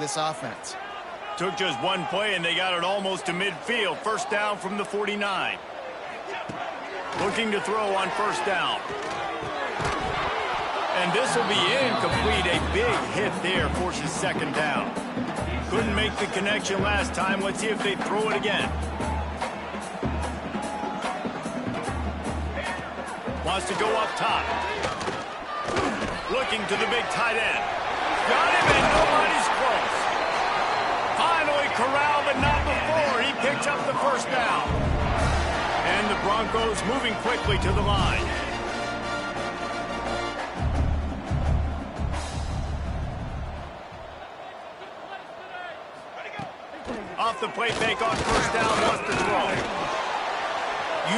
this offense. Took just one play, and they got it almost to midfield. First down from the 49. Looking to throw on first down. And this will be incomplete. A big hit there forces second down. Couldn't make the connection last time. Let's see if they throw it again. Wants to go up top. Looking to the big tight end. Got him, and nobody's close. Finally corralled, but not before. He picks up the first down. And the Broncos moving quickly to the line. Off the play fake on first down, wants to throw.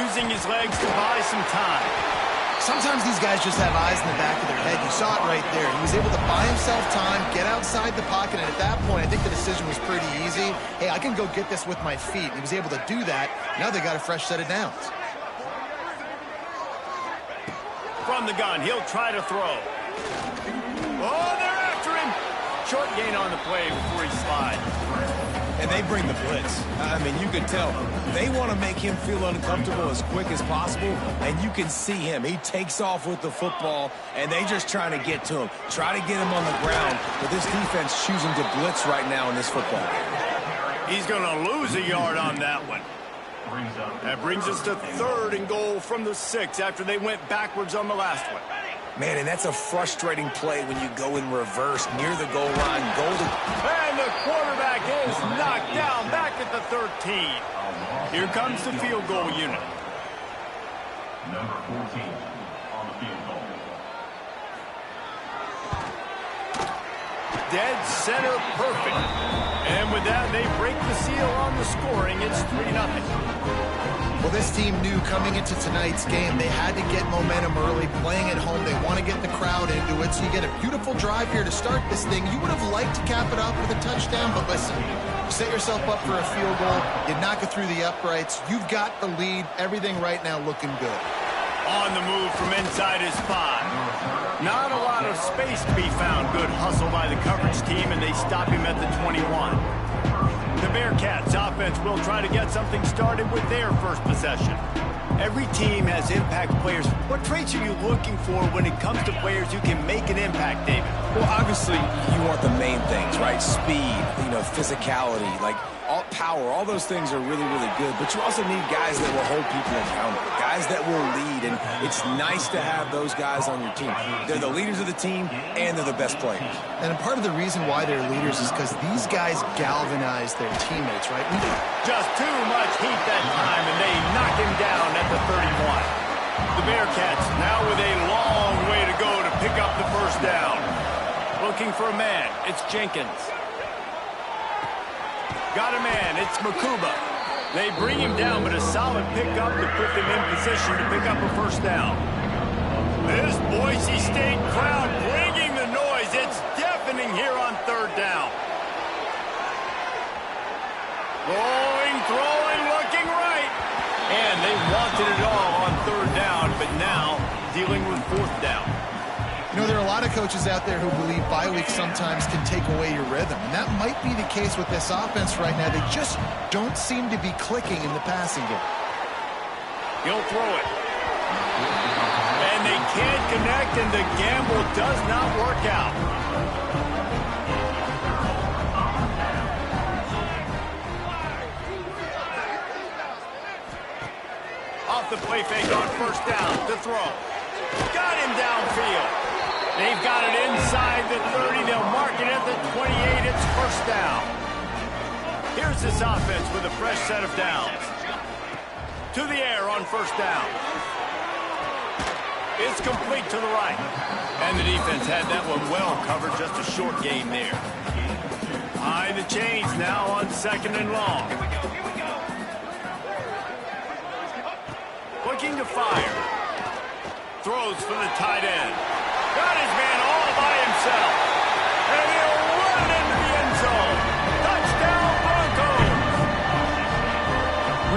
Using his legs to buy some time. Sometimes these guys just have eyes in the back of their head. You saw it right there. He was able to buy himself time, get outside the pocket, and at that point, I think the decision was pretty easy. Hey, I can go get this with my feet. He was able to do that. Now they got a fresh set of downs. From the gun, he'll try to throw. Oh, they're after him. Short gain on the play before he slides. And they bring the blitz. I mean, you can tell they want to make him feel uncomfortable as quick as possible, and you can see him. He takes off with the football, and they just trying to get to him, try to get him on the ground, but this defense choosing to blitz right now in this football game. He's going to lose a yard on that one. That brings us to 3rd and goal from the 6 after they went backwards on the last one. Man, and that's a frustrating play when you go in reverse near the goal line. And the quarterback is knocked down back at the 13. Here comes the field goal unit. Number 14 on the field goal. Dead center perfect. And with that, they break the seal on the scoring. It's 3-0. Well, this team knew coming into tonight's game they had to get momentum early, playing at home. They want to get the crowd into it, so you get a beautiful drive here to start this thing. You would have liked to cap it off with a touchdown, but listen, you set yourself up for a field goal, you knock it through the uprights, you've got the lead, everything right now looking good. On the move from inside his 5. Not a lot of space to be found. Good hustle by the coverage team, and they stop him at the 21. The Bearcats offense will try to get something started with their first possession. Every team has impact players. What traits are you looking for when it comes to players who can make an impact, David? Well, obviously, you want the main things, right? Speed, physicality, like power, all those things are really, really good. But you also need guys that will hold people accountable, guys that will lead, and it's nice to have those guys on your team. They're the leaders of the team, and they're the best players. And a part of the reason why they're leaders is because these guys galvanize their teammates, right? Just too much heat that time, and they knock him down at the 31. The Bearcats now with a long way to go to pick up the first down. Looking for a man. It's Jenkins. Got a man. It's Makuba. They bring him down, but a solid pickup to put them in position to pick up a first down. This Boise State crowd bringing the noise. It's deafening here on 3rd down. Rolling, throwing, looking right. And they wanted it all on 3rd down, but now dealing with 4th down. There are a lot of coaches out there who believe bye weeks sometimes can take away your rhythm. And that might be the case with this offense right now. They just don't seem to be clicking in the passing game. He'll throw it. And they can't connect, and the gamble does not work out. Off the play fake on first down to throw. Got him downfield. They've got it inside the 30. They'll mark it at the 28. It's first down. Here's this offense with a fresh set of downs. To the air on first down. It's complete to the right. And the defense had that one well covered. Just a short gain there. High the chains now on 2nd and long. Looking to fire. Throws for the tight end. Got his man all by himself. And he'll run it into the end zone. Touchdown, Broncos.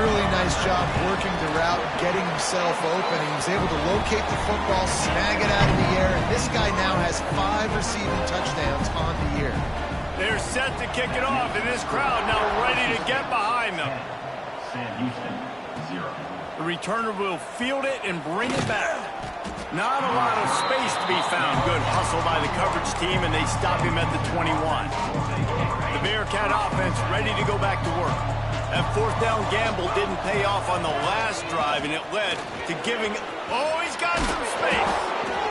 Really nice job working the route, getting himself open. He was able to locate the football, snag it out of the air, and this guy now has 5 receiving touchdowns on the year. They're set to kick it off, and this crowd now ready to get behind them. The returner will field it and bring it back. Not a lot of space to be found. Good hustle by the coverage team, and they stop him at the 21. The Bearcat offense ready to go back to work. That fourth down gamble didn't pay off on the last drive, and it led to giving... Oh, he's got some space.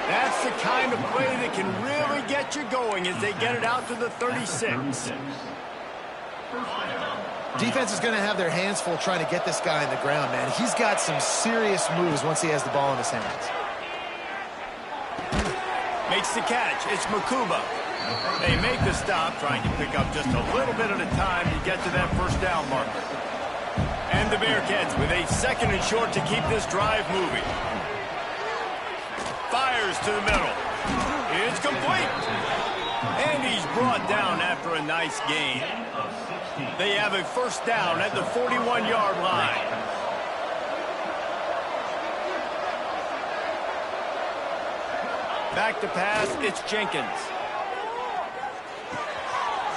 That's the kind of play that can really get you going as they get it out to the 36. Defense is going to have their hands full trying to get this guy on the ground, man. He's got some serious moves once he has the ball in his hands. Makes the catch. It's Makuba. They make the stop, trying to pick up just a little bit at a time to get to that first down marker. And the Bearcats with a second and short to keep this drive moving. Fires to the middle. It's complete. And he's brought down after a nice gain. They have a first down at the 41-yard line. Back to pass, it's Jenkins.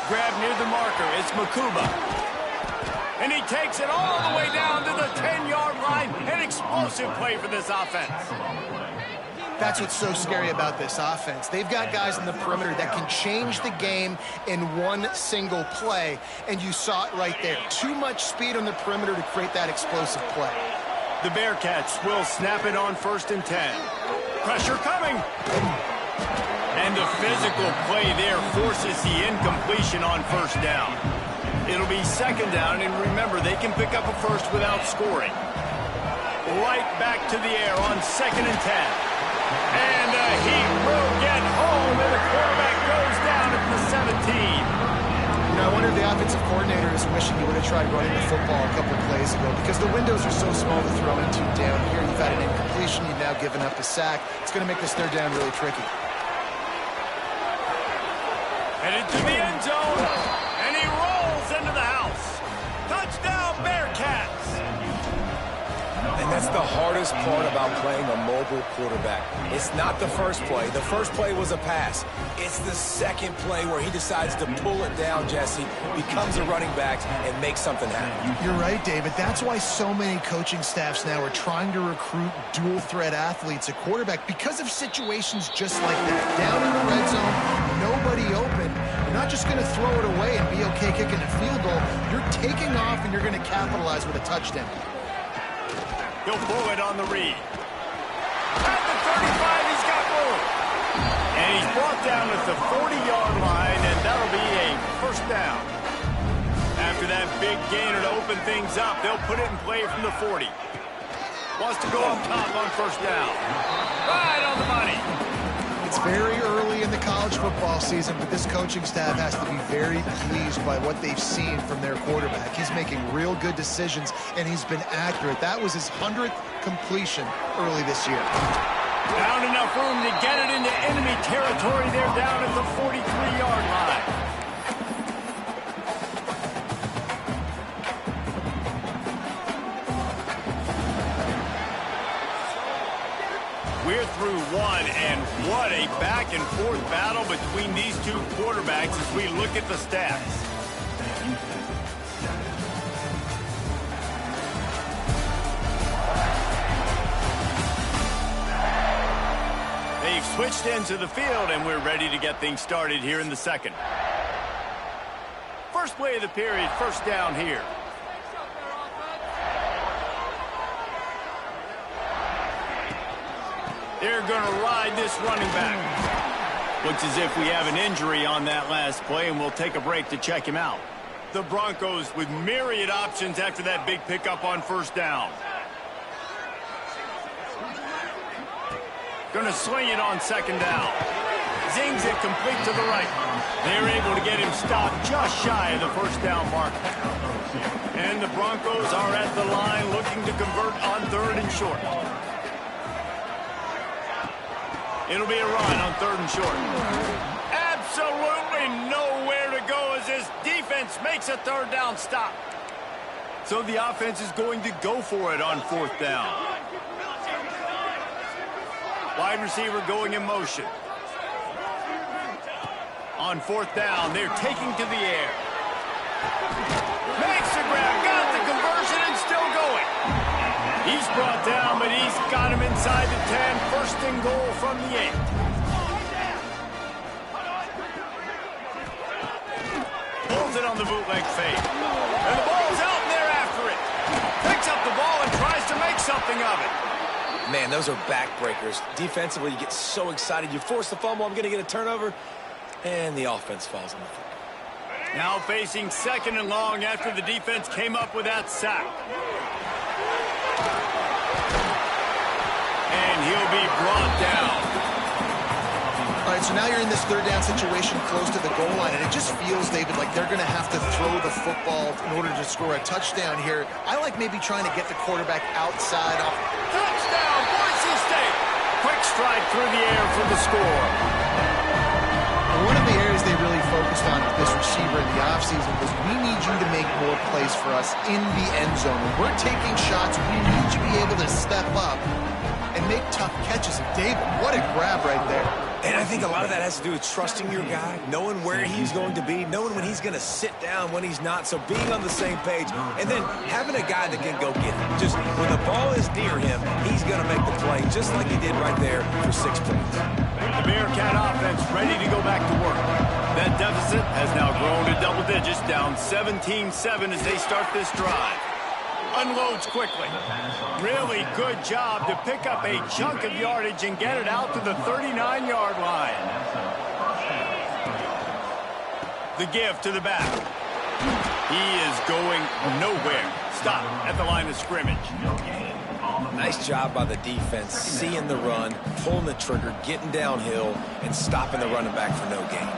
Grab near the marker, it's Makuba. And he takes it all the way down to the 10-yard line. An explosive play for this offense. That's what's so scary about this offense. They've got guys in the perimeter that can change the game in one single play, and you saw it right there. Too much speed on the perimeter to create that explosive play. The Bearcats will snap it on 1st and 10. Pressure coming. And the physical play there forces the incompletion on first down. It'll be 2nd down, and remember, they can pick up a first without scoring. Right back to the air on 2nd and 10. And the Heat will get home, and the quarterback goes down at the 17. You know, I wonder if the offensive coordinator is wishing he would have tried running the football a couple of plays ago, because the windows are so small to throw into down here. You've had an incompletion. You've now given up a sack. It's going to make this 3rd down really tricky. Headed to the end zone, and he rolls into the house. Touchdown, Bearcats! And that's the hardest part about playing a mobile quarterback. It's not the first play. The first play was a pass. It's the second play where he decides to pull it down, Jesse, becomes a running back, and makes something happen. You're right, David. That's why so many coaching staffs now are trying to recruit dual-threat athletes at quarterback, because of situations just like that. Down in the red zone, nobody open. You're not just going to throw it away and be okay kicking a field goal. You're taking off, and you're going to capitalize with a touchdown. He'll pull it on the read. At the 35, he's got room. And he's brought down at the 40-yard line, and that'll be a first down. After that big gainer to open things up, they'll put it in play from the 40. Wants to go up top on first down. Right on the money. It's very early in the college football season, but this coaching staff has to be very pleased by what they've seen from their quarterback. He's making real good decisions, and he's been accurate. That was his 100th completion early this year. Found enough room to get it into enemy territory. They're down at the 43-yard line. We're through one, and what a back-and-forth battle between these two quarterbacks as we look at the stats. They've switched into the field, and we're ready to get things started here in the 2nd. First play of the period, first down here. They're going to ride this running back. Looks as if we have an injury on that last play, and we'll take a break to check him out. The Broncos with myriad options after that big pickup on first down. Going to sling it on 2nd down. Zings it complete to the right. They're able to get him stopped just shy of the first down mark. And the Broncos are at the line looking to convert on 3rd and short. It'll be a run on 3rd and short. Absolutely nowhere to go as this defense makes a 3rd down stop. So the offense is going to go for it on 4th down. Wide receiver going in motion. On fourth down, they're taking to the air. Makes the grab, got the conversion, and still going. He's brought down, but he's got him inside the 10. First and goal from the 8. Pulls it on the bootleg fake. And the ball's out, and they're after it. Picks up the ball and tries to make something of it. Man, those are backbreakers. Defensively, you get so excited. You force the fumble, I'm going to get a turnover, and the offense falls on the foot. Now facing second and long after the defense came up with that sack. And he'll be brought down. All right, so now you're in this third down situation close to the goal line, and it just feels, David, like they're going to have to throw the football in order to score a touchdown here. I like maybe trying to get the quarterback outside. Touchdown, Boise State! Quick stride through the air for the score. One of the areas they really focused on with this receiver in the offseason was we need you to make more plays for us in the end zone. When we're taking shots, we need you to be able to step up and make tough catches. And David, what a grab right there. And I think a lot of that has to do with trusting your guy, knowing where he's going to be, knowing when he's going to sit down, when he's not, so being on the same page, and then having a guy that can go get it. Just when the ball is near him, he's going to make the play, just like he did right there for 6 points. The Bearcat offense ready to go back to work. That deficit has now grown to double digits, down 17-7 as they start this drive. Unloads quickly. Really good job to pick up a chunk of yardage and get it out to the 39-yard line. The give to the back. He is going nowhere. Stop at the line of scrimmage. Nice job by the defense, seeing the run, pulling the trigger, getting downhill, and stopping the running back for no gain.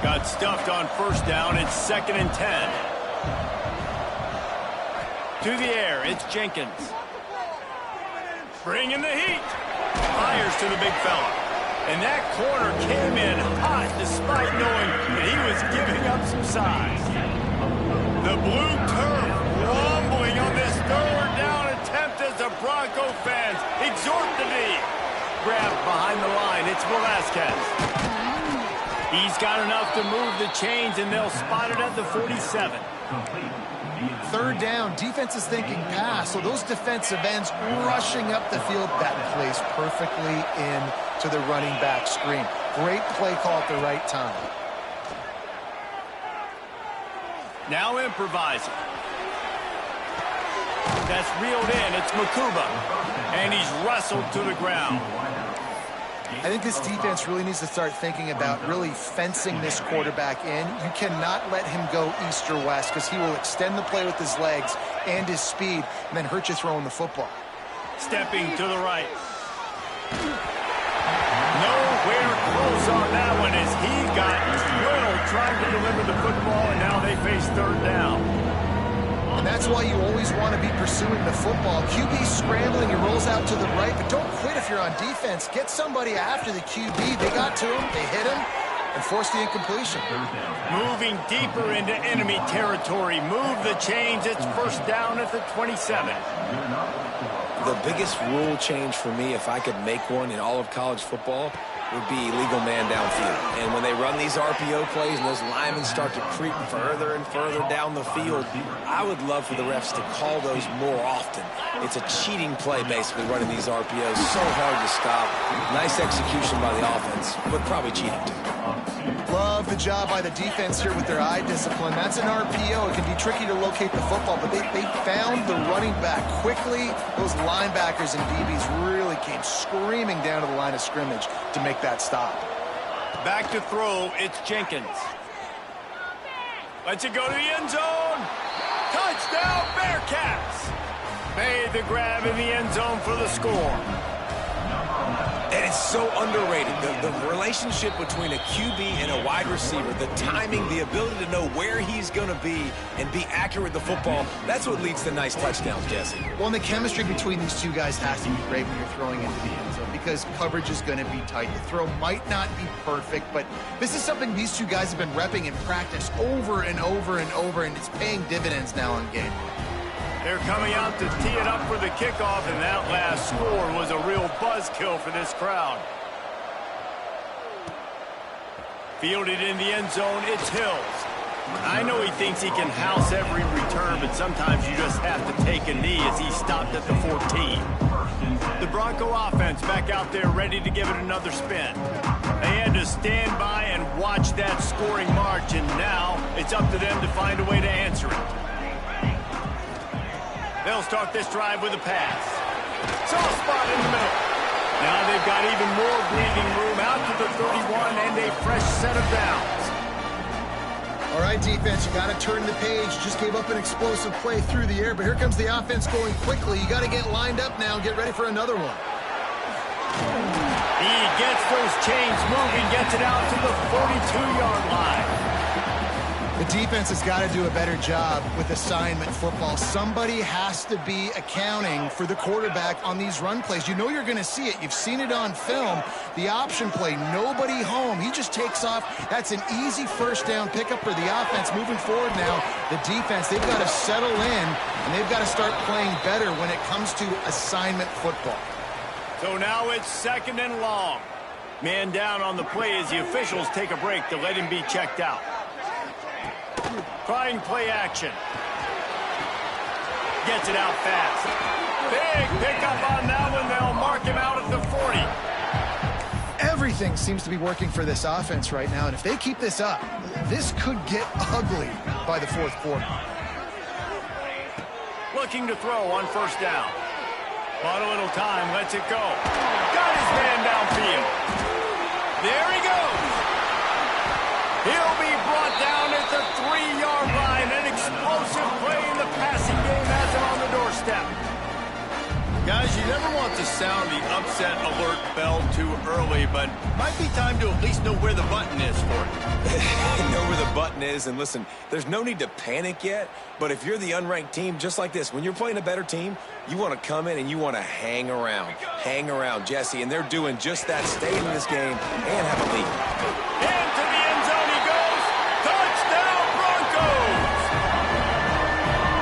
Got stuffed on first down. It's 2nd and 10. To the air, it's Jenkins. Bringing the heat. Fires to the big fella. And that corner came in hot despite knowing that he was giving up some size. The blue turf rumbling on this third down attempt as the Bronco fans exhort the D. Grab behind the line, it's Velasquez. He's got enough to move the chains, and they'll spot it at the 47. Third down, defense is thinking pass, so those defensive ends rushing up the field, that plays perfectly into the running back screen. Great play call at the right time. Now improvising. That's reeled in, it's Makuba, and he's wrestled to the ground. I think this defense really needs to start thinking about really fencing this quarterback in. You cannot let him go east or west because he will extend the play with his legs and his speed and then hurt you throwing the football. Stepping to the right. Nowhere close on that one as he got drilled trying to deliver the football, and now they face third down. And that's why you always want to be pursuing the football. QB scrambling, he rolls out to the right, but don't quit if you're on defense. Get somebody after the QB. They got to him, they hit him, and forced the incompletion. Moving deeper into enemy territory. Move the chains. It's first down at the 27. The biggest rule change for me, if I could make one in all of college football, would be illegal man downfield. And when they run these RPO plays and those linemen start to creep further and further down the field, I would love for the refs to call those more often. It's a cheating play, basically, running these RPOs. So hard to stop. Nice execution by the offense, but probably cheating too. Love the job by the defense here with their eye discipline. That's an RPO. It can be tricky to locate the football, but they found the running back quickly. Those linebackers and DBs really came screaming down to the line of scrimmage to make that stop. Back to throw, it's Jenkins. Lets it go to the end zone. Touchdown, Bearcats. Made the grab in the end zone for the score. And it's so underrated. The relationship between a QB and a wide receiver, the timing, the ability to know where he's going to be and be accurate with the football, that's what leads to nice touchdowns, Jesse. Well, and the chemistry between these two guys has to be great when you're throwing into the end zone because coverage is going to be tight. The throw might not be perfect, but this is something these two guys have been repping in practice over and over and over, and it's paying dividends now in game. They're coming out to tee it up for the kickoff, and that last score was a real buzzkill for this crowd. Fielded in the end zone, it's Hills. I know he thinks he can house every return, but sometimes you just have to take a knee as he stopped at the 14. The Bronco offense back out there ready to give it another spin. They had to stand by and watch that scoring march, and now it's up to them to find a way to answer it. They'll start this drive with a pass. Soft spot in the middle. Now they've got even more breathing room out to the 31 and a fresh set of downs. All right, defense, you got to turn the page. Just gave up an explosive play through the air, but here comes the offense going quickly. You got to get lined up now and get ready for another one. He gets those chains moving, gets it out to the 42-yard line. The defense has got to do a better job with assignment football. Somebody has to be accounting for the quarterback on these run plays. You know you're going to see it. You've seen it on film. The option play, nobody home. He just takes off. That's an easy first down pickup for the offense. Moving forward now, the defense, they've got to settle in, and they've got to start playing better when it comes to assignment football. So now it's 2nd and long. Man down on the play as the officials take a break to let him be checked out. Trying play action. Gets it out fast. Big pickup on that one. They'll mark him out at the 40. Everything seems to be working for this offense right now, and if they keep this up, this could get ugly by the fourth quarter. Looking to throw on first down. Bought a little time, lets it go. Got his man downfield. There he goes. He'll be brought down at the 3-yard line. An explosive play in the passing game has him on the doorstep. Guys, you never want to sound the upset alert bell too early, but might be time to at least know where the button is for it. Know where the button is, and listen, there's no need to panic yet, but if you're the unranked team, just like this, when you're playing a better team, you want to come in and you want to hang around, Jesse, and they're doing just that, staying in this game and have a lead. Into the end zone he goes. Touchdown, Broncos!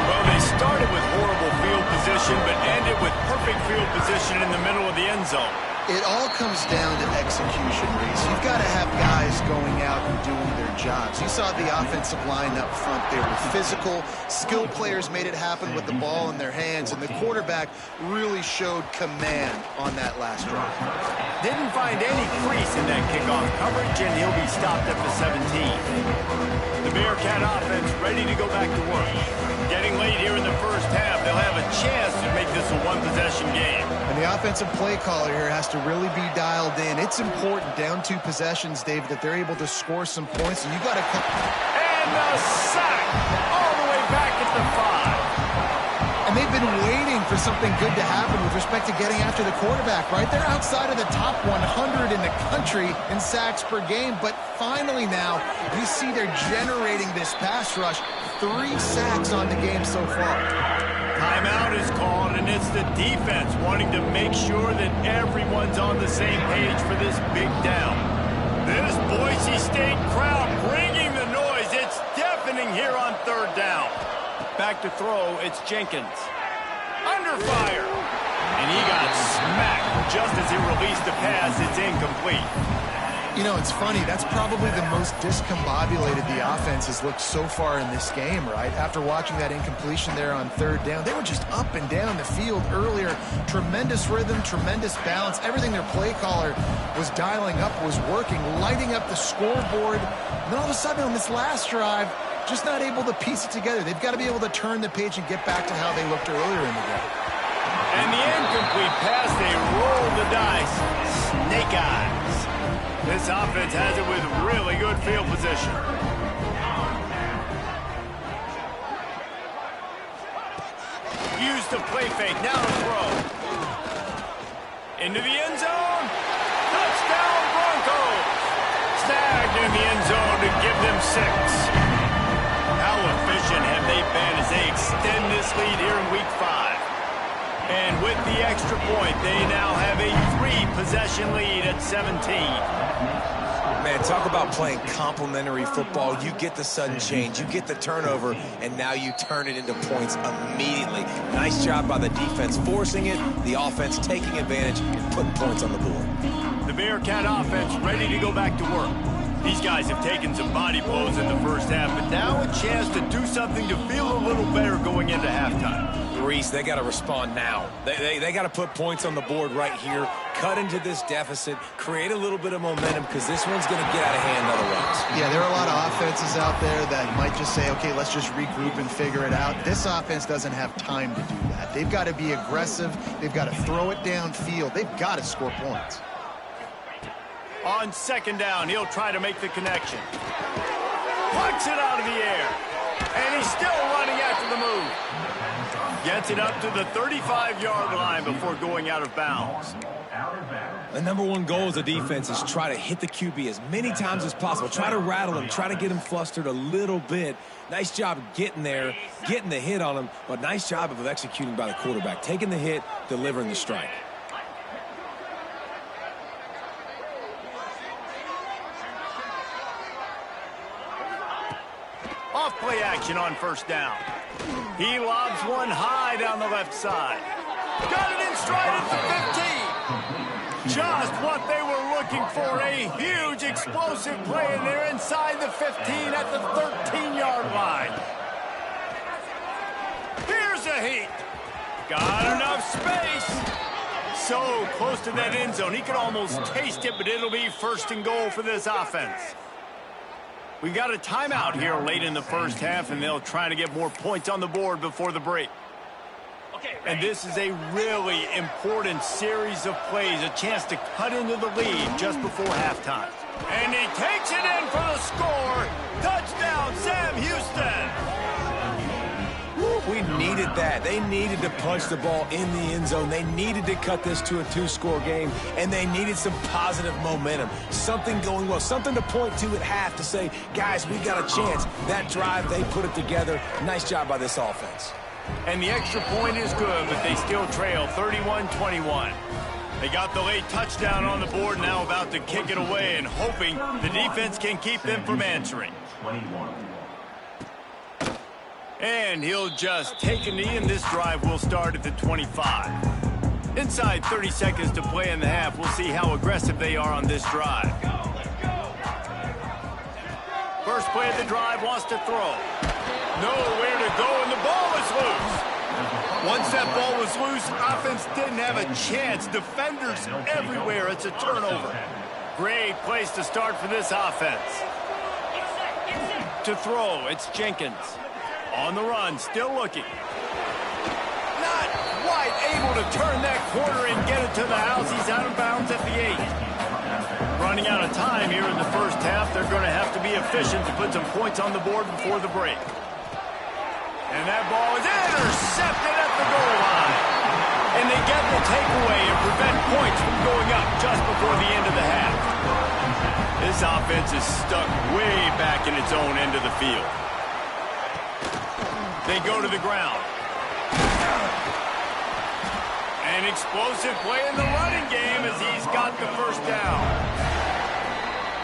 Well, they started with horrible field position, but ended with perfect field position in the middle of the end zone. It all comes down to execution, Reese. You've got to have guys going out and doing their jobs. You saw the offensive line up front. They were physical. Skilled players made it happen with the ball in their hands, and the quarterback really showed command on that last drive. Didn't find any crease in that kickoff coverage, and he'll be stopped at the 17. The Bearcat offense ready to go back to work. Getting late here in the first half, they'll have a chance to make this a one-possession game. And the offensive play caller here has to really be dialed in. It's important down 2 possessions, Dave, that they're able to score some points. And you got to come. And a sack all the way back at the 5. And they've been waiting for something good to happen with respect to getting after the quarterback, right? They're outside of the top 100 in the country in sacks per game. But finally now, you see they're generating this pass rush. 3 sacks on the game so far. Timeout is called, and it's the defense wanting to make sure that everyone's on the same page for this big down. This Boise State crowd bringing the noise. It's deafening here on 3rd down. Back to throw, it's Jenkins. Under fire. And he got smacked just as he released the pass. It's incomplete. You know, it's funny. That's probably the most discombobulated the offense has looked so far in this game, right? After watching that incompletion there on 3rd down, they were just up and down the field earlier. Tremendous rhythm, tremendous balance. Everything their play caller was dialing up was working, lighting up the scoreboard. And then all of a sudden on this last drive, just not able to piece it together. They've got to be able to turn the page and get back to how they looked earlier in the game. And the incomplete pass, they rolled the dice. Snake eyes. This offense has it with really good field position. Use the play fake, now to throw. Into the end zone. Touchdown, Broncos. Snagged in the end zone to give them 6. How efficient have they been as they extend this lead here in Week 5? And with the extra point, they now have a 3-possession lead at 17. Man, talk about playing complementary football. You get the sudden change, you get the turnover, and now you turn it into points immediately. Nice job by the defense forcing it, the offense taking advantage and putting points on the board. The Bearcat offense ready to go back to work. These guys have taken some body blows in the first half, but now a chance to do something to feel a little better going into halftime. Reese, they got to respond now. They got to put points on the board right here, cut into this deficit, create a little bit of momentum, because this one's going to get out of hand otherwise. Yeah, there are a lot of offenses out there that might just say, okay, let's just regroup and figure it out. This offense doesn't have time to do that. They've got to be aggressive. They've got to throw it downfield. They've got to score points. On second down, he'll try to make the connection. Plucks it out of the air. And he's still running after the move. Gets it up to the 35-yard line before going out of bounds. The number one goal as a defense is try to hit the QB as many times as possible. Try to rattle him. Try to get him flustered a little bit. Nice job getting there, getting the hit on him, but nice job of executing by the quarterback. Taking the hit, delivering the strike. Off play action on first down. He lobs one high down the left side. Got it in stride at the 15. Just what they were looking for. A huge explosive play, and they're inside the 15 at the 13-yard line. Here's a heat. Got enough space. So close to that end zone. He could almost taste it, but it'll be first and goal for this offense. We've got a timeout here late in the first half, and they'll try to get more points on the board before the break. And this is a really important series of plays, a chance to cut into the lead just before halftime. And he takes it in for the score. Touchdown, Sam Houston. We needed that. They needed to punch the ball in the end zone. They needed to cut this to a two-score game, and they needed some positive momentum. Something going well, something to point to at half to say, guys, we got a chance. That drive, they put it together. Nice job by this offense. And the extra point is good, but they still trail 31-21. They got the late touchdown on the board, now about to kick it away and hoping the defense can keep them from answering. 21. And he'll just take a knee, and this drive will start at the 25. Inside 30 seconds to play in the half. We'll see how aggressive they are on this drive. First play of the drive, wants to throw. Nowhere to go, and the ball is loose. Once that ball was loose, offense didn't have a chance. Defenders everywhere. It's a turnover. Great place to start for this offense. To throw, it's Jenkins. On the run, still looking. Not quite able to turn that corner and get it to the house. He's out of bounds at the 8. Running out of time here in the first half. They're going to have to be efficient to put some points on the board before the break. And that ball is intercepted at the goal line. And they get the takeaway and prevent points from going up just before the end of the half. This offense is stuck way back in its own end of the field. They go to the ground. An explosive play in the running game as he's got the first down.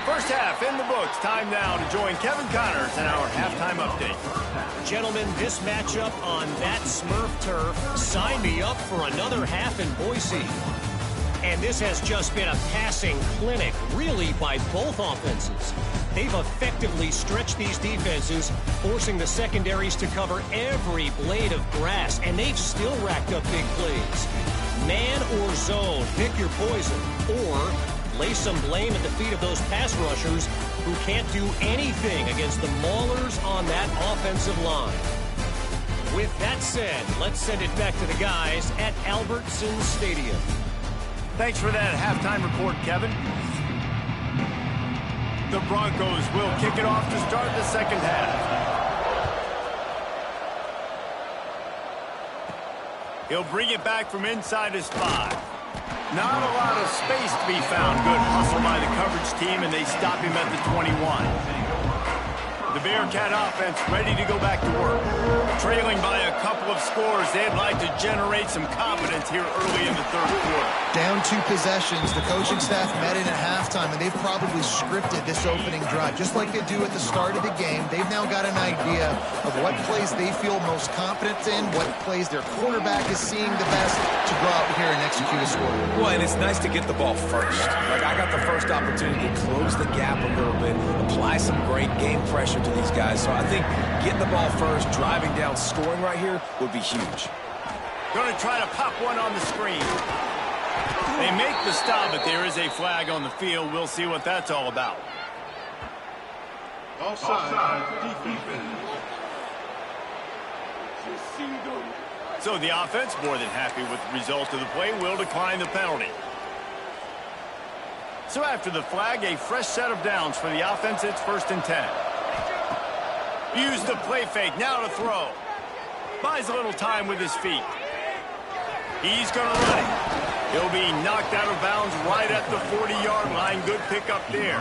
First half in the books. Time now to join Kevin Connors in our halftime update. Gentlemen, this matchup on that Smurf turf, sign me up for another half in Boise. And this has just been a passing clinic, really, by both offenses. They've effectively stretched these defenses, forcing the secondaries to cover every blade of grass, and they've still racked up big plays. Man or zone, pick your poison, or lay some blame at the feet of those pass rushers who can't do anything against the maulers on that offensive line. With that said, let's send it back to the guys at Albertson Stadium. Thanks for that halftime report, Kevin. The Broncos will kick it off to start the second half. He'll bring it back from inside his 5. Not a lot of space to be found. Good hustle by the coverage team, and they stop him at the 21. The Bearcat offense ready to go back to work. Trailing by a couple of scores, they'd like to generate some confidence here early in the third quarter. Down 2 possessions. The coaching staff met in at halftime, and they've probably scripted this opening drive. Just like they do at the start of the game, they've now got an idea of what plays they feel most confident in, what plays their quarterback is seeing the best to go out here and execute a score. Well, and it's nice to get the ball first. Like, I got the first opportunity to close the gap a little bit, apply some great game pressure to these guys. So I think getting the ball first, driving down, scoring right here would be huge. Going to try to pop one on the screen. They make the stop, but there is a flag on the field. We'll see what that's all about. Offside defense. So the offense, more than happy with the result of the play, will decline the penalty. So after the flag, a fresh set of downs for the offense. It's 1st and 10. Use the play fake, now to throw. Buys a little time with his feet. He's going to run it. He'll be knocked out of bounds right at the 40-yard line. Good pickup there.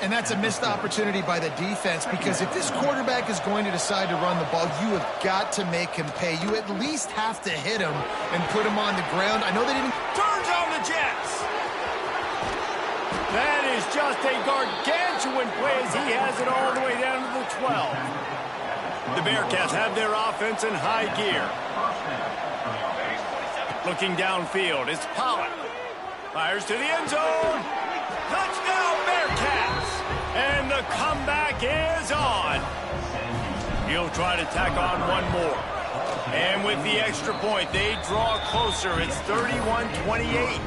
And that's a missed opportunity by the defense, because if this quarterback is going to decide to run the ball, you have got to make him pay. You at least have to hit him and put him on the ground. I know they didn't... Turns on the Jets. That is just a gargantuan play as he has it all the way down to the 12. The Bearcats have their offense in high gear. Looking downfield, it's Pollard. Fires to the end zone. Touchdown, Bearcats! And the comeback is on. He'll try to tack on one more. And with the extra point, they draw closer. It's 31-28.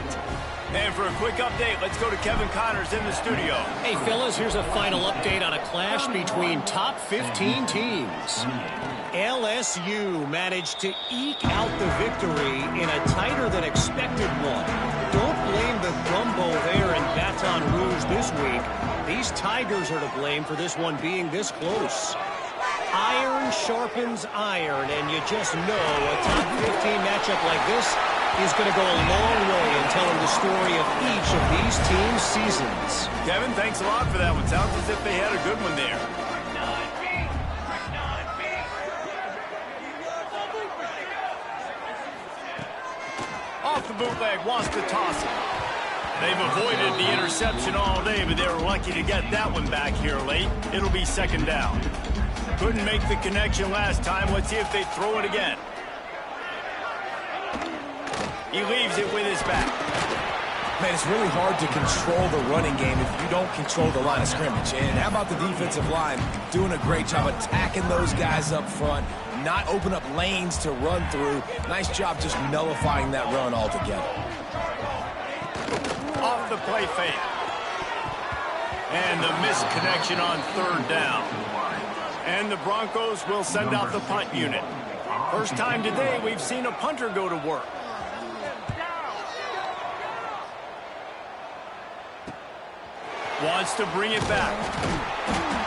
And for a quick update, let's go to Kevin Connors in the studio. Hey, fellas, here's a final update on a clash between top 15 teams. LSU managed to eke out the victory in a tighter-than-expected one. Don't blame the gumbo there in Baton Rouge this week. These Tigers are to blame for this one being this close. Iron sharpens iron, and you just know a top 15 matchup like this is going to go a long way in telling the story of each of these teams' seasons. Kevin, thanks a lot for that one. Sounds as if they had a good one there. Off the bootleg, wants to toss it. They've avoided the interception all day, but they were lucky to get that one back here late. It'll be 2nd down. Couldn't make the connection last time. Let's see if they throw it again. He leaves it with his back. Man, it's really hard to control the running game if you don't control the line of scrimmage. And how about the defensive line doing a great job attacking those guys up front, not open up lanes to run through. Nice job just nullifying that run altogether. Off the play fake. And the missed connection on 3rd down. And the Broncos will send out the punt unit. First time today we've seen a punter go to work. Wants to bring it back.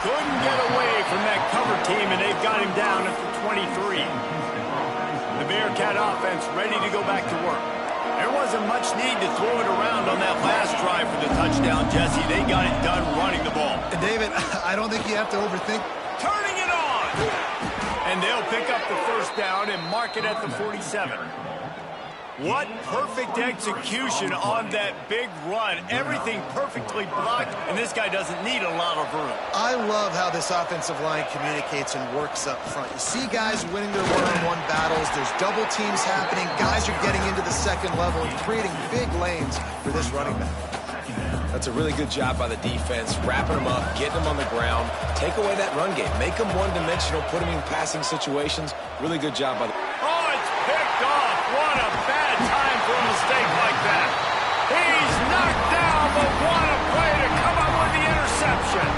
Couldn't get away from that cover team, and they've got him down at the 23. The Bearcat offense ready to go back to work. There wasn't much need to throw it around on that last drive for the touchdown, Jesse. They got it done running the ball. David, I don't think you have to overthink. Turning it on! And they'll pick up the 1st down and mark it at the 47. What perfect execution on that big run. Everything perfectly blocked, and this guy doesn't need a lot of room. I love how this offensive line communicates and works up front. You see guys winning their one-on-one battles. There's double teams happening. Guys are getting into the 2nd level and creating big lanes for this running back. That's a really good job by the defense, wrapping them up, getting them on the ground, take away that run game, make them one-dimensional, put them in passing situations. Really good job by the... Oh, it's picked off. What a bad time for a mistake like that. He's knocked down, but what a play to come up with the interception.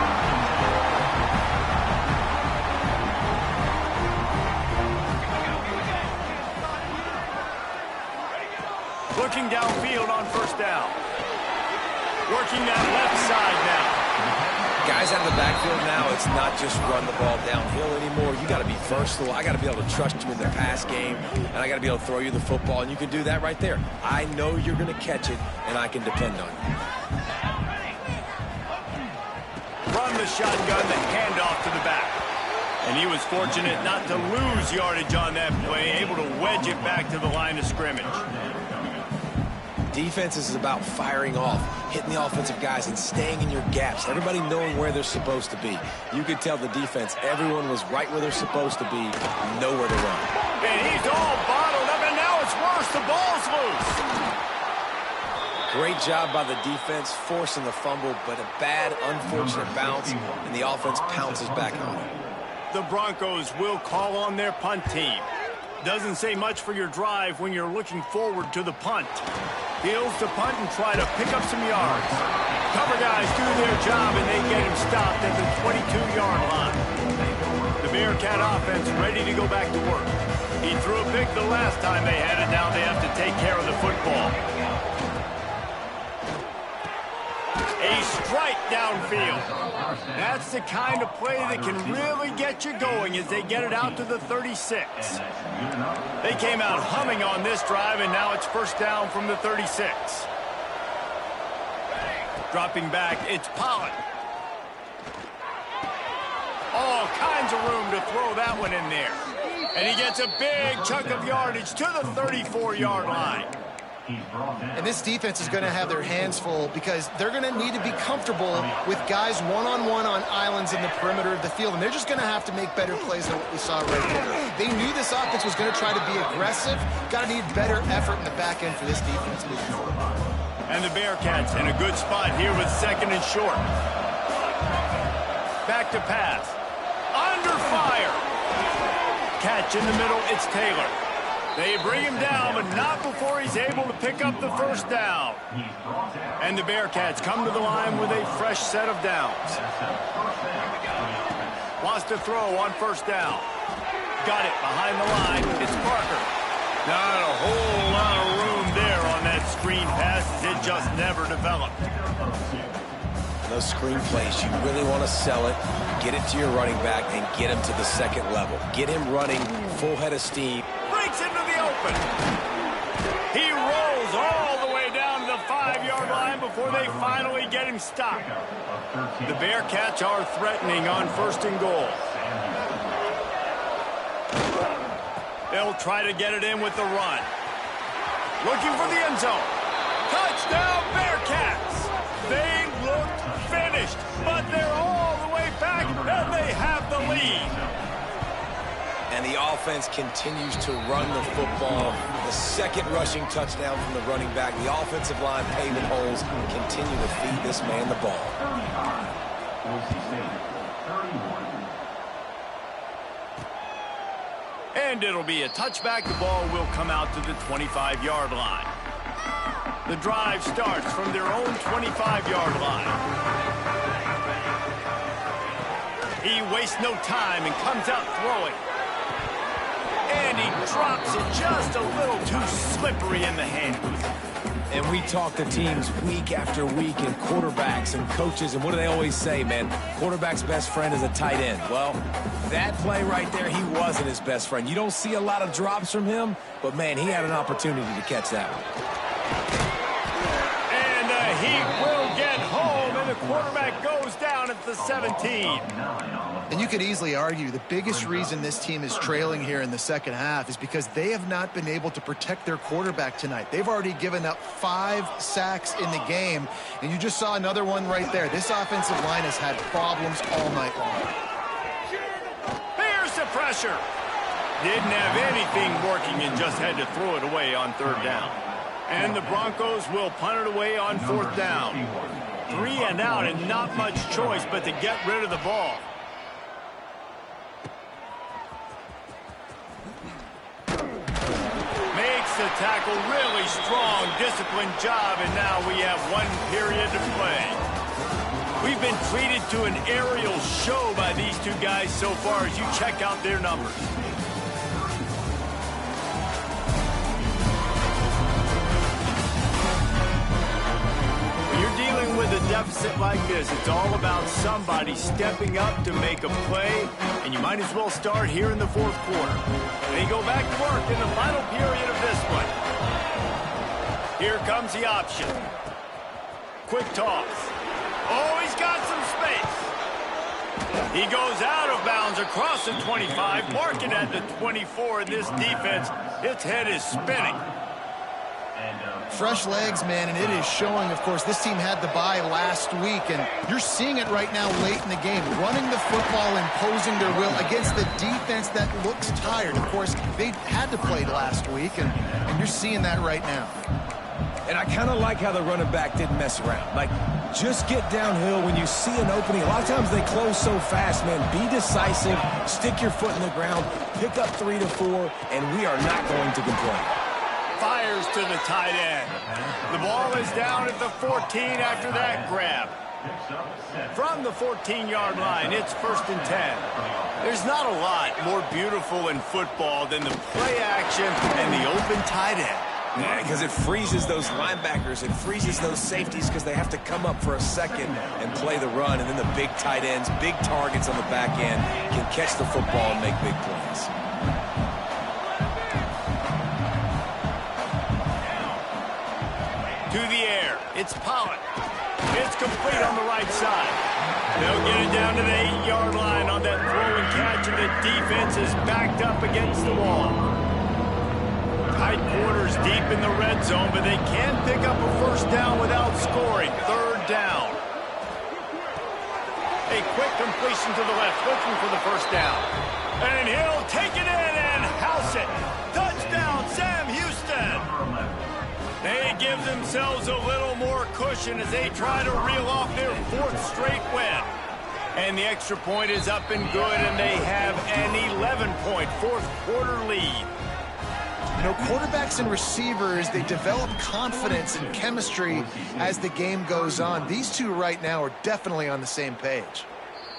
Looking downfield on 1st down. Working that left side now. Guys out of the backfield now, it's not just run the ball downhill anymore. You got to be versatile. I got to be able to trust you in the pass game, and I got to be able to throw you the football, and you can do that right there. I know you're going to catch it, and I can depend on you. Run the shotgun, the handoff to the back. And he was fortunate not to lose yardage on that play, able to wedge it back to the line of scrimmage. Defense is about firing off, hitting the offensive guys, and staying in your gaps. Everybody knowing where they're supposed to be. You could tell the defense, everyone was right where they're supposed to be, nowhere to run. And he's all bottled up, and now it's worse. The ball's loose. Great job by the defense, forcing the fumble, but a bad, unfortunate bounce, and the offense pounces back on it. The Broncos will call on their punt team. Doesn't say much for your drive when you're looking forward to the punt. Heels to punt and try to pick up some yards. Cover guys do their job, and they get him stopped at the 22-yard line. The Bearcat offense ready to go back to work. He threw a pick the last time they had it. Now they have to take care of the football. A strike downfield. That's the kind of play that can really get you going as they get it out to the 36. They came out humming on this drive, and now it's first down from the 36. Dropping back, it's Pollard. All kinds of room to throw that one in there. And he gets a big chunk of yardage to the 34-yard line. And this defense is going to have their hands full because they're going to need to be comfortable with guys one-on-one on islands in the perimeter of the field. And they're just going to have to make better plays than what we saw right there. They knew this offense was going to try to be aggressive. Got to need better effort in the back end for this defense moving forward. And the Bearcats in a good spot here with second and short. Back to pass. Under fire. Catch in the middle, it's Taylor. They bring him down, but not before he's able to pick up the first down. And the Bearcats come to the line with a fresh set of downs. Wants to throw on first down. Got it behind the line. It's Parker. Not a whole lot of room there on that screen pass as it just never developed. Those screen plays, you really want to sell it, get it to your running back, and get him to the second level. Get him running full head of steam. Breaks into the open. He rolls all the way down to the 5-yard line before they finally get him stopped. The Bearcats are threatening on first and goal. They'll try to get it in with the run. Looking for the end zone. Touchdown Bearcats! They looked finished, but they're all the way back, and they have the lead. And the offense continues to run the football. The second rushing touchdown from the running back. The offensive line paving holes. Continue to feed this man the ball. And it'll be a touchback. The ball will come out to the 25-yard line. The drive starts from their own 25-yard line. He wastes no time and comes out throwing. And he drops it just a little too slippery in the hands. And we talk to teams week after week and quarterbacks and coaches, and what do they always say, man? Quarterback's best friend is a tight end. Well, that play right there, he wasn't his best friend. You don't see a lot of drops from him, but, man, he had an opportunity to catch that one. And he will get home, and the quarterback goes down at the 17. And you could easily argue the biggest reason this team is trailing here in the second half is because they have not been able to protect their quarterback tonight. They've already given up 5 sacks in the game, and you just saw another one right there. This offensive line has had problems all night long. Here's the pressure. Didn't have anything working and just had to throw it away on third down. And the Broncos will punt it away on fourth down. 3 and out and not much choice but to get rid of the ball. The tackle, really strong, disciplined job, and now we have 1 period to play. We've been treated to an aerial show by these two guys so far as you check out their numbers. When you're dealing with a deficit like this, it's all about somebody stepping up to make a play, and you might as well start here in the fourth quarter. They go back to work in the final period of this one. Here comes the option. Quick toss. Oh, he's got some space. He goes out of bounds across the 25, marking at the 24. In this defense, its head is spinning. Fresh legs, man, and it is showing. Of course, this team had the bye last week, and you're seeing it right now late in the game. Running the football, imposing their will against the defense that looks tired. Of course, they had to play last week, and you're seeing that right now. And I kind of like how the running back didn't mess around. Like, just get downhill when you see an opening. A lot of times they close so fast, man. Be decisive, stick your foot in the ground, pick up 3 to 4, and we are not going to complain. Fires to the tight end. The ball is down at the 14 after that grab. From the 14-yard line, it's 1st and 10. There's not a lot more beautiful in football than the play action and the open tight end. Yeah, because it freezes those linebackers. It freezes those safeties because they have to come up for a second and play the run. And then the big tight ends, big targets on the back end can catch the football and make big plays. To the air. It's Pollock. It's complete on the right side. They'll get it down to the 8-yard line on that throw and catch, and the defense is backed up against the wall. Tight quarters deep in the red zone, but they can pick up a first down without scoring. 3rd down. A quick completion to the left, looking for the first down. And he'll take it in and house it. Touchdown, Sam Houston. They give themselves a little more cushion as they try to reel off their 4th straight win. And the extra point is up and good, and they have an 11-point 4th-quarter lead. You know, quarterbacks and receivers, they develop confidence and chemistry as the game goes on. These two right now are definitely on the same page.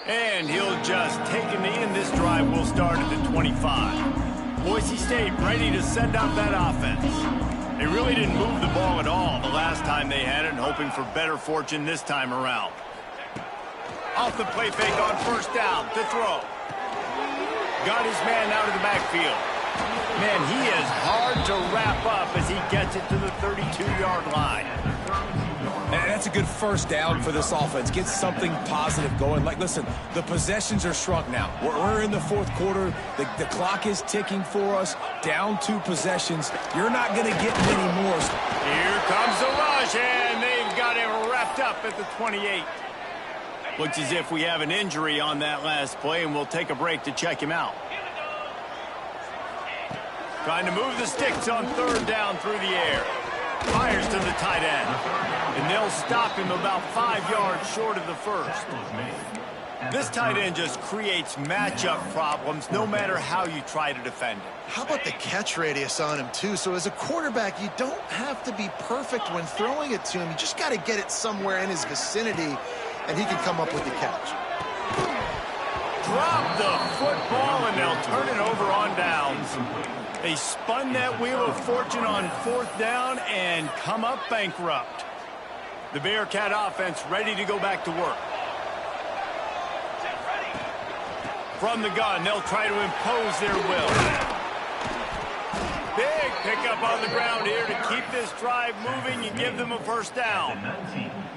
And he'll just take a knee, and this drive will start at the 25. Boise State ready to send out that offense. They really didn't move the ball at all the last time they had it, and hoping for better fortune this time around. Off the play fake on 1st down to throw. Got his man out of the backfield. Man, he is hard to wrap up as he gets it to the 32-yard line. And that's a good first down for this offense. Get something positive going. Like, listen, the possessions are shrunk now. We're in the 4th quarter. The clock is ticking for us. Down 2 possessions. You're not going to get many more. Here comes the rush, and they've got him wrapped up at the 28. Looks as if we have an injury on that last play, and we'll take a break to check him out. Trying to move the sticks on 3rd down through the air. Fires to the tight end. And they'll stop him about 5 yards short of the 1st. This tight end just creates matchup problems no matter how you try to defend him. How about the catch radius on him, too? So as a quarterback, you don't have to be perfect when throwing it to him. You just got to get it somewhere in his vicinity, and he can come up with the catch. Drop the football, and they'll turn it over on downs. They spun that wheel of fortune on 4th down and come up bankrupt. The Bearcat offense ready to go back to work. From the gun, they'll try to impose their will. Big pickup on the ground here to keep this drive moving and give them a first down.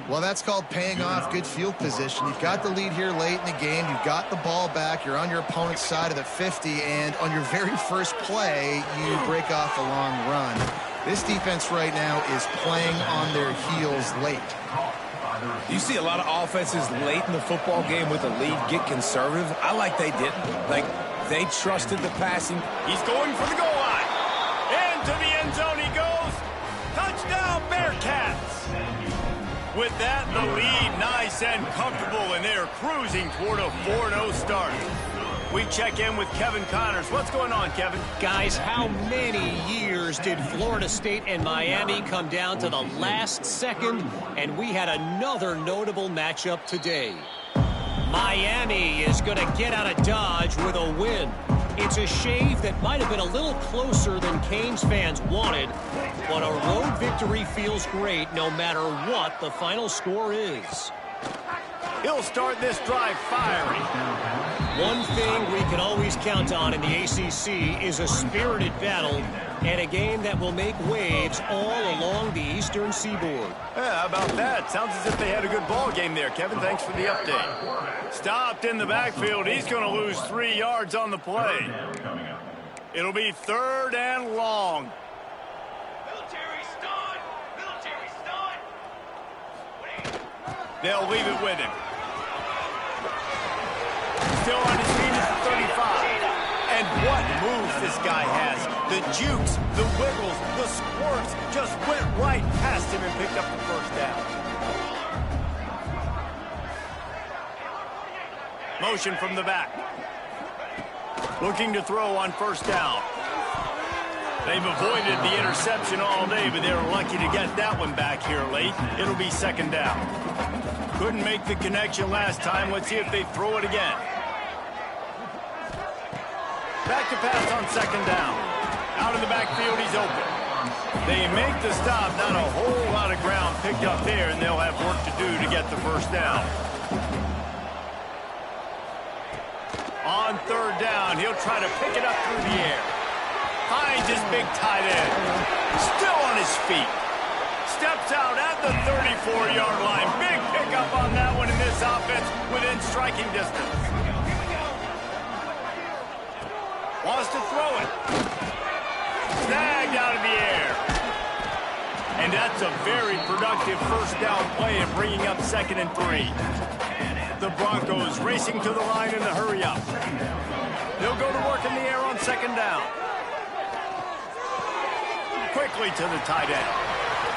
Well, that's called paying off good field position. You've got the lead here late in the game. You've got the ball back. You're on your opponent's side of the 50, and on your very first play, you break off a long run. This defense right now is playing on their heels late. You see a lot of offenses late in the football game with the lead get conservative. I like they didn't. Like, they trusted the passing. He's going for the goal line. Into the end zone he goes. Touchdown, Bearcats. With that, the lead nice and comfortable, and they're cruising toward a 4-0 start. We check in with Kevin Connors. What's going on, Kevin? Guys, how many years did Florida State and Miami come down to the last second, and we had another notable matchup today? Miami is going to get out of Dodge with a win. It's a shave that might have been a little closer than Canes fans wanted, but a road victory feels great no matter what the final score is. He'll start this drive firing. One thing we can always count on in the ACC is a spirited battle and a game that will make waves all along the Eastern Seaboard. Yeah, how about that? Sounds as if they had a good ball game there, Kevin. Thanks for the update. Stopped in the backfield. He's going to lose 3 yards on the play. It'll be 3rd and long. They'll leave it with him. Still on his feet at the 35. And what moves this guy has. The jukes, the wiggles, the squirts just went right past him and picked up the first down. Motion from the back. Looking to throw on 1st down. They've avoided the interception all day, but they were lucky to get that one back here late. It'll be 2nd down. Couldn't make the connection last time. Let's see if they throw it again. Back to pass on 2nd down. Out of the backfield, he's open. They make the stop. Not a whole lot of ground picked up there, and they'll have work to do to get the 1st down. On 3rd down, he'll try to pick it up through the air. Finds his big tight end. Still on his feet. Steps out at the 34-yard line. Big pickup on that one in this offense within striking distance. Wants to throw it. Snagged out of the air. And that's a very productive 1st down play and bringing up 2nd and 3. The Broncos racing to the line in a hurry up. They'll go to work in the air on 2nd down. Quickly to the tight end.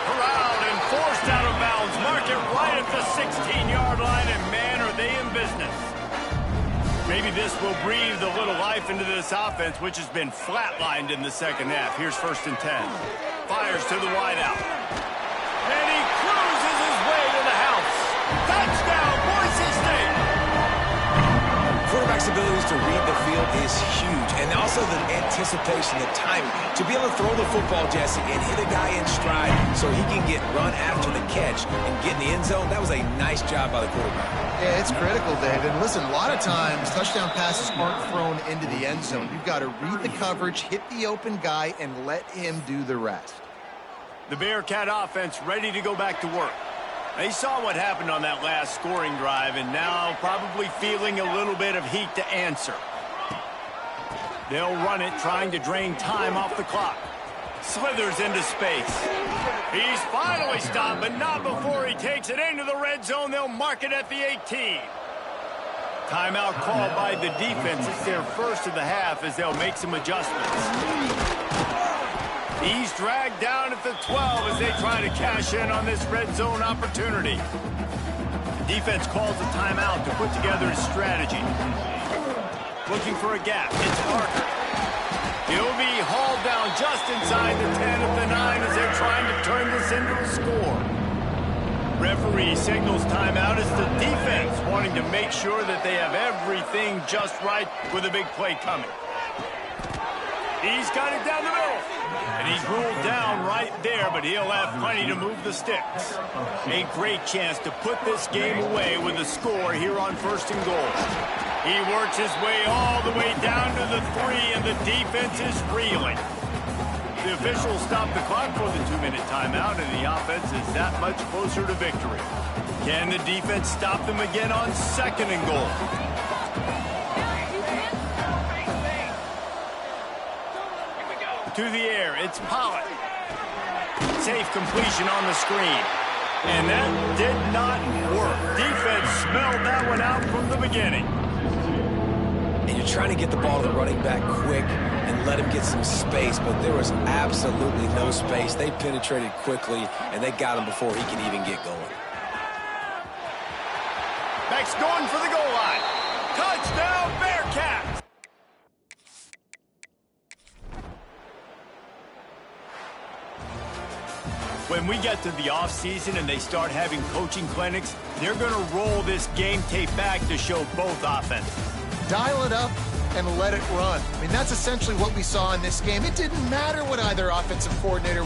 Corralled and forced out of bounds. Mark it right at the 16-yard line, and man, are they in business. Maybe this will breathe a little life into this offense, which has been flatlined in the 2nd half. Here's 1st and 10. Fires to the wideout. And he cruises his way to the house. Touchdown, Boise State! Quarterback's abilities to read the field is huge, and also the anticipation, the timing. To be able to throw the football, Jesse, and hit a guy in stride so he can get run after the catch and get in the end zone, that was a nice job by the quarterback. Yeah, it's critical, David. Listen, a lot of times touchdown passes aren't thrown into the end zone. You've got to read the coverage, hit the open guy, and let him do the rest. The Bearcat offense ready to go back to work. They saw what happened on that last scoring drive, and now probably feeling a little bit of heat to answer. They'll run it, trying to drain time off the clock. Slithers into space. He's finally stopped, but not before he takes it into the red zone. They'll mark it at the 18. Timeout called by the defense. It's their 1st of the half as they'll make some adjustments. He's dragged down at the 12 as they try to cash in on this red zone opportunity. Defense calls a timeout to put together a strategy. Looking for a gap. It's Parker. He'll be hauled down just inside the 10 at the 9 as they're trying to turn this into a score. Referee signals timeout as the defense wanting to make sure that they have everything just right with a big play coming. He's got it down the middle. And he's ruled down right there, but he'll have plenty to move the sticks. A great chance to put this game away with a score here on 1st and goal. He works his way all the way down to the 3, and the defense is reeling. The officials stop the clock for the 2-minute timeout, and the offense is that much closer to victory. Can the defense stop them again on 2nd and goal? To the air, it's Pollock. Safe completion on the screen. And that did not work. Defense smelled that one out from the beginning. And you're trying to get the ball to the running back quick and let him get some space, but there was absolutely no space. They penetrated quickly, and they got him before he can even get going. Beck's going for the goal line. Touchdown, Bearcats! When we get to the offseason and they start having coaching clinics, they're going to roll this game tape back to show both offenses. Dial it up and let it run. I mean, that's essentially what we saw in this game. It didn't matter what either offensive coordinator